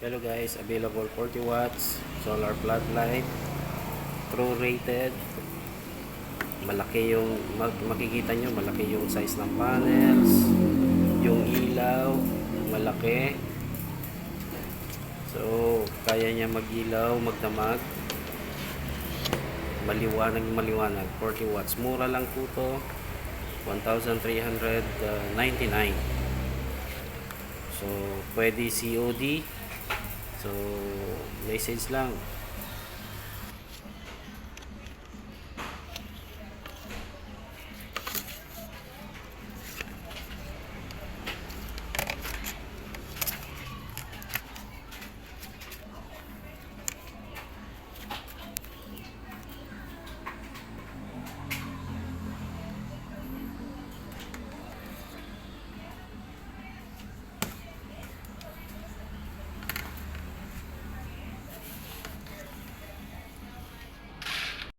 Hello guys, available 40 watts solar floodlight, true rated. Malaki yung makikita nyo, malaki yung size ng panels, yung ilaw malaki, so kaya niya mag-ilaw, magdamag, maliwanag 40 watts. Mura lang po to, 1,399. So pwede COD. So message lang